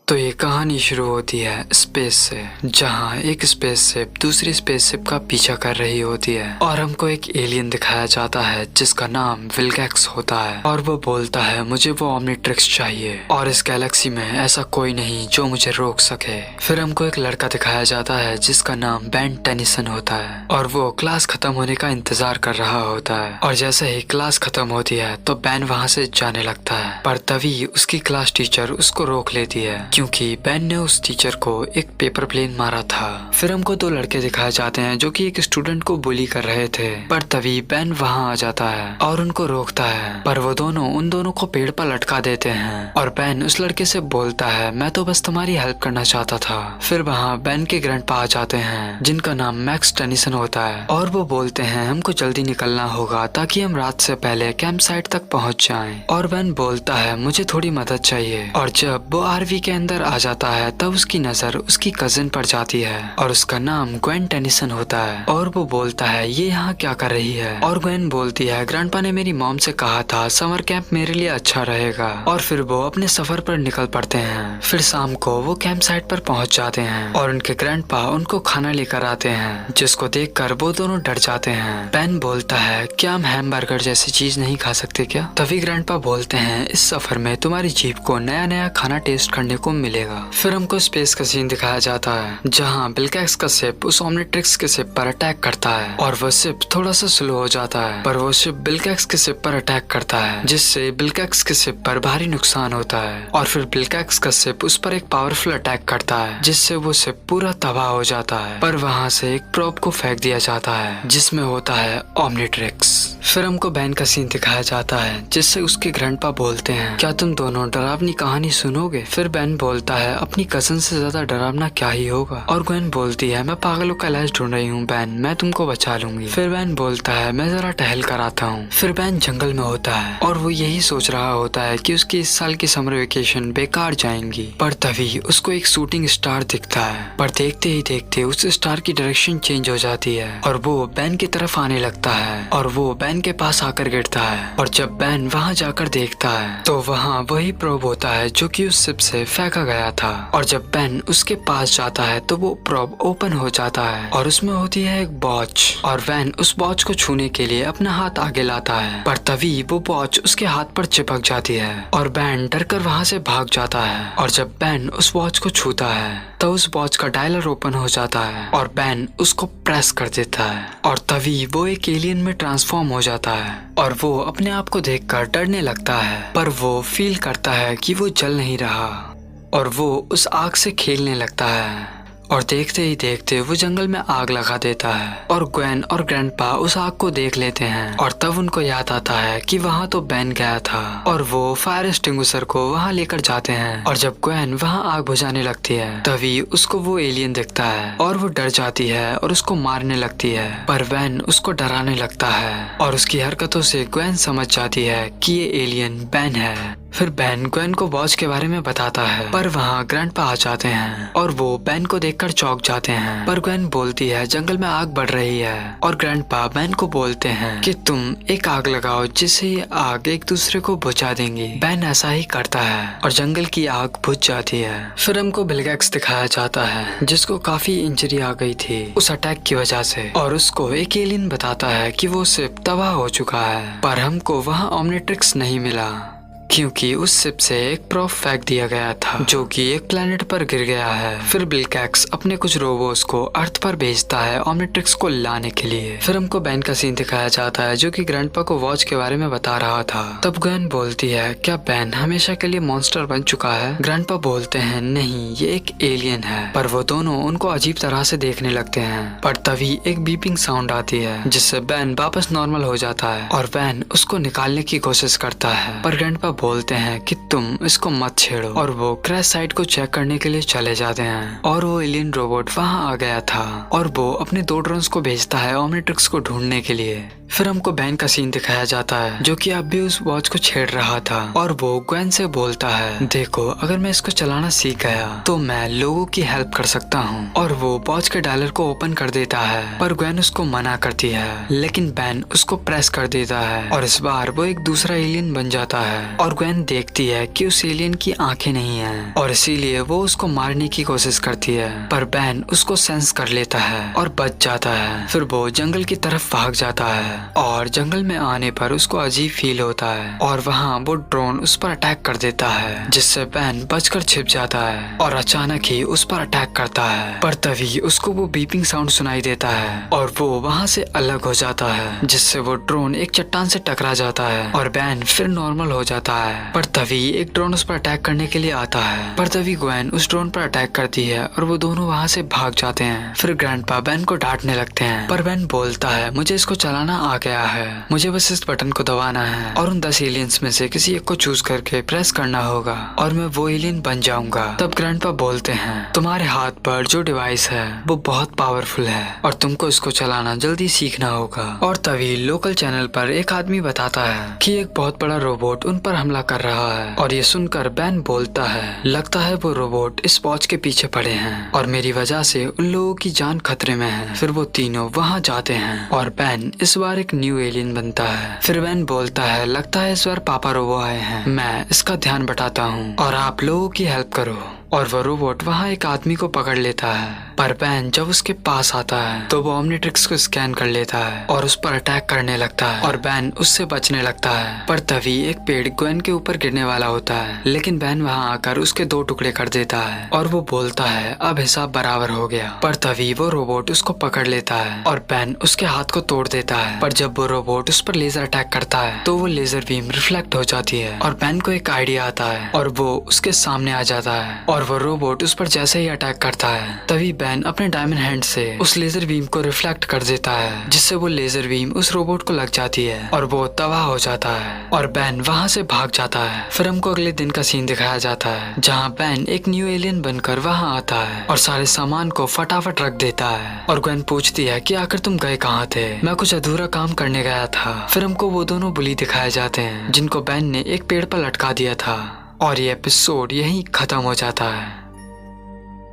तो ये कहानी शुरू होती है स्पेस से, जहाँ एक स्पेसशिप दूसरी स्पेसशिप का पीछा कर रही होती है और हमको एक एलियन दिखाया जाता है जिसका नाम विल्गैक्स होता है और वो बोलता है मुझे वो ओमनिट्रिक्स चाहिए और इस गैलेक्सी में ऐसा कोई नहीं जो मुझे रोक सके। फिर हमको एक लड़का दिखाया जाता है जिसका नाम बेन टेनिसन होता है और वो क्लास खत्म होने का इंतजार कर रहा होता है और जैसे ही क्लास खत्म होती है तो बेन वहाँ से जाने लगता है, पर तभी उसकी क्लास टीचर उसको रोक लेती है क्योंकि बेन ने उस टीचर को एक पेपर प्लेन मारा था। फिर हमको दो लड़के दिखाए जाते हैं जो कि एक स्टूडेंट को बुली कर रहे थे, पर तभी बेन वहां आ जाता है और उनको रोकता है, पर वो दोनों उन दोनों को पेड़ पर लटका देते हैं और बेन उस लड़के से बोलता है मैं तो बस तुम्हारी हेल्प करना चाहता था। फिर वहाँ बेन के ग्रैंडपा आ जाते हैं जिनका नाम मैक्स टेनिसन होता है और वो बोलते हैं हमको जल्दी निकलना होगा ताकि हम रात से पहले कैंप साइट तक पहुँच जाएं। और बेन बोलता है मुझे थोड़ी मदद चाहिए और जब वो आरवी के अंदर आ जाता है तब उसकी नजर उसकी कजिन पर जाती है और उसका नाम ग्वेन टेनिसन होता है और वो बोलता है ये यहाँ क्या कर रही है और ग्वेन बोलती है ग्रैंडपा ने मेरी मॉम से कहा था समर कैंप मेरे लिए अच्छा रहेगा और फिर वो अपने सफर पर निकल पड़ते हैं। फिर शाम को वो कैंप साइट पर पहुंच जाते हैं और उनके ग्रैंडपा उनको खाना लेकर आते हैं जिसको देखकर वो दोनों डर जाते हैं। बेन बोलता है क्या हम हैमबर्गर जैसी चीज नहीं खा सकते क्या? तभी ग्रैंडपा बोलते हैं इस सफर में तुम्हारी जीभ को नया नया खाना टेस्ट करने को मिलेगा। फिर हमको स्पेस का सीन दिखाया जाता है जहाँ विल्गैक्स का शिप उस ओमनिट्रिक्स के शिप पर अटैक करता है और वो शिप थोड़ा सा स्लो हो जाता है, पर वो शिप विल्गैक्स के शिप पर अटैक करता है जिससे विल्गैक्स के शिप पर भारी नुकसान होता है और फिर विल्गैक्स का शिप उस पर एक पावरफुल अटैक करता है जिससे वो शिप पूरा तबाह हो जाता है। पर वहाँ से एक प्रोब को फेंक दिया जाता है जिसमें होता है ओमनिट्रिक्स। फिर हमको बेन का सीन दिखाया जाता है जिससे उसके ग्रैंडपा बोलते हैं क्या तुम दोनों डरावनी कहानी सुनोगे? फिर बेन बोलता है अपनी कजन से ज्यादा डरावना क्या ही होगा और ग्वेन बोलती है मैं पागलों का इलाज ढूंढ रही हूँ बेन, मैं तुमको बचा लूंगी। फिर बेन बोलता है मैं जरा टहल कर आता हूँ। फिर बेन जंगल में होता है और वो यही सोच रहा होता है कि उसकी इस साल की समर वेकेशन बेकार जाएंगी, पर तभी उसको एक शूटिंग स्टार दिखता है, पर देखते ही देखते उस स्टार की डायरेक्शन चेंज हो जाती है और वो बेन की तरफ आने लगता है और वो बेन के पास आकर गिरता है और जब बेन वहाँ जाकर देखता है तो वहाँ वही प्रोब होता है जो कि उस शिप से फेंका गया था और जब बेन उसके पास जाता है तो वो प्रोब ओपन हो जाता है और उसमें होती है एक वॉच और बेन उस वॉच को छूने के लिए अपना हाथ आगे लाता है, पर तभी वो वॉच उसके हाथ पर चिपक जाती है और बेन डरकर वहाँ से भाग जाता है और जब बेन उस वॉच को छूता है तो उस वॉच का डायलर ओपन हो जाता है और बेन उसको प्रेस कर देता है और तभी वो एक एलियन में ट्रांसफॉर्म हो जाता है और वो अपने आप को देखकर डरने लगता है, पर वो फील करता है कि वो जल नहीं रहा और वो उस आग से खेलने लगता है और देखते ही देखते वो जंगल में आग लगा देता है और ग्वेन और ग्रैंडपा उस आग को देख लेते हैं और तब उनको याद आता है कि वहाँ तो बेन गया था और वो फायर एक्सटिंग्विशर को वहाँ लेकर जाते हैं और जब ग्वेन वहाँ आग बुझाने लगती है तभी उसको वो एलियन दिखता है और वो डर जाती है और उसको मारने लगती है, पर बेन उसको डराने लगता है और उसकी हरकतों से ग्वेन समझ जाती है कि ये एलियन बेन है। फिर बेन ग्वेन को वॉच के बारे में बताता है, पर वहाँ ग्रैंडपा आ जाते हैं और वो बेन को देखकर चौंक जाते हैं, पर ग्वेन बोलती है जंगल में आग बढ़ रही है और ग्रैंडपा बेन को बोलते हैं कि तुम एक आग लगाओ जिससे ये आग एक दूसरे को बुझा देंगी। बेन ऐसा ही करता है और जंगल की आग बुझ जाती है। फिर हमको विल्गैक्स दिखाया जाता है जिसको काफी इंजरी आ गई थी उस अटैक की वजह से और उसको एक एलियन बताता है कि वो शिप तबाह हो चुका है, पर हमको वहाँ ओमनिट्रिक्स नहीं मिला क्योंकि उस शिप से एक प्रोब फेंक दिया गया था जो कि एक प्लेनेट पर गिर गया है। फिर विल्गैक्स अपने कुछ रोबोट्स को अर्थ पर भेजता है ओमनिट्रिक्स को लाने के लिए। फिर हमको बेन का सीन दिखाया जाता है जो कि ग्रैंडपा को वॉच के बारे में बता रहा था। तब ग्वेन बोलती है क्या बेन हमेशा के लिए मॉन्स्टर बन चुका है? ग्रैंडपा बोलते हैं नहीं, ये एक एलियन है, पर वो दोनों उनको अजीब तरह से देखने लगते हैं, पर तभी एक बीपिंग साउंड आती है जिससे बेन वापस नॉर्मल हो जाता है और बेन उसको निकालने की कोशिश करता है, पर ग्रैंडपा बोलते हैं कि तुम इसको मत छेड़ो और वो क्रैश साइट को चेक करने के लिए चले जाते हैं और वो एलियन रोबोट वहां आ गया था और वो अपने 2 ड्रोन्स को भेजता है ओमनिट्रिक्स को ढूंढने के लिए। फिर हमको बैन का सीन दिखाया जाता है जो कि अब भी उस वॉच को छेड़ रहा था और वो ग्वेन से बोलता है, देखो अगर मैं इसको चलाना सीख गया तो मैं लोगों की हेल्प कर सकता हूँ। और वो वॉच के डायलर को ओपन कर देता है पर ग्वेन उसको मना करती है, लेकिन बैन उसको प्रेस कर देता है और इस बार वो एक दूसरा एलियन बन जाता है। और ग्वेन देखती है कि उस एलियन की आंखें नहीं है और इसीलिए वो उसको मारने की कोशिश करती है, पर बैन उसको सेंस कर लेता है और बच जाता है। फिर वो जंगल की तरफ भाग जाता है और जंगल में आने पर उसको अजीब फील होता है और वहाँ वो ड्रोन उस पर अटैक कर देता है, जिससे बैन बचकर छिप जाता है और अचानक ही उस पर अटैक करता है। पर तभी उसको वो बीपिंग साउंड सुनाई देता है और वो वहाँ से अलग हो जाता है, जिससे वो ड्रोन एक चट्टान से टकरा जाता है और बैन फिर नॉर्मल हो जाता है। पर तभी एक ड्रोन उस पर अटैक करने के लिए आता है, पर तभी ग्वेन उस ड्रोन पर अटैक करती है और वो दोनों वहाँ से भाग जाते हैं। फिर ग्रैंडपा बैन को डांटने लगते हैं, पर बैन बोलता है, मुझे इसको चलाना आ गया है, मुझे बस इस बटन को दबाना है और उन 10 एलियंस में से किसी एक को चूज करके प्रेस करना होगा और मैं वो एलियन बन जाऊंगा। तब ग्रैंडपा बोलते हैं, तुम्हारे हाथ पर जो डिवाइस है वो बहुत पावरफुल है और तुमको इसको चलाना जल्दी सीखना होगा। और तभी लोकल चैनल पर एक आदमी बताता है कि एक बहुत बड़ा रोबोट उन पर हमला कर रहा है और ये सुनकर बैन बोलता है, लगता है वो रोबोट इस वॉच के पीछे पड़े हैं और मेरी वजह से उन लोगों की जान खतरे में है। फिर वो तीनों वहाँ जाते हैं और बैन इस बार एक न्यू एलियन बनता है। फिर बैन बोलता है, लगता है इस बार पापा रोबो आए हैं, मैं इसका ध्यान बटाता हूँ और आप लोगों की हेल्प करो। और वो रोबोट वहाँ एक आदमी को पकड़ लेता है, पर बैन जब उसके पास आता है तो वो ओमनिट्रिक्स को स्कैन कर लेता है और उस पर अटैक करने लगता है और बैन उससे बचने लगता है। पर तभी एक पेड़ ग्वेन के ऊपर गिरने वाला होता है, लेकिन बैन वहाँ आकर उसके 2 टुकड़े कर देता है और वो बोलता है, अब हिसाब बराबर हो गया। पर तभी वो रोबोट उसको पकड़ लेता है और बैन उसके हाथ को तोड़ देता है। पर जब वो रोबोट उस पर लेजर अटैक करता है तो वो लेजर बीम रिफ्लेक्ट हो जाती है और बैन को एक आइडिया आता है और वो उसके सामने आ जाता है और वो रोबोट उस पर जैसे ही अटैक करता है तभी बैन अपने डायमंड हैंड से उस लेजर बीम को रिफ्लेक्ट कर देता है, जिससे वो लेजर बीम उस रोबोट को लग जाती है और वो तबाह हो जाता है और बैन वहाँ से भाग जाता है। फिर हमको अगले दिन का सीन दिखाया जाता है जहाँ बैन एक न्यू एलियन बनकर वहाँ आता है और सारे सामान को फटाफट रख देता है और ग्वेन पूछती है कि आखिर तुम गए कहाँ थे? मैं कुछ अधूरा काम करने गया था। फिर हमको वो दोनों बुली दिखाए जाते हैं जिनको बैन ने एक पेड़ पर लटका दिया था और ये एपिसोड यहीं खत्म हो जाता है।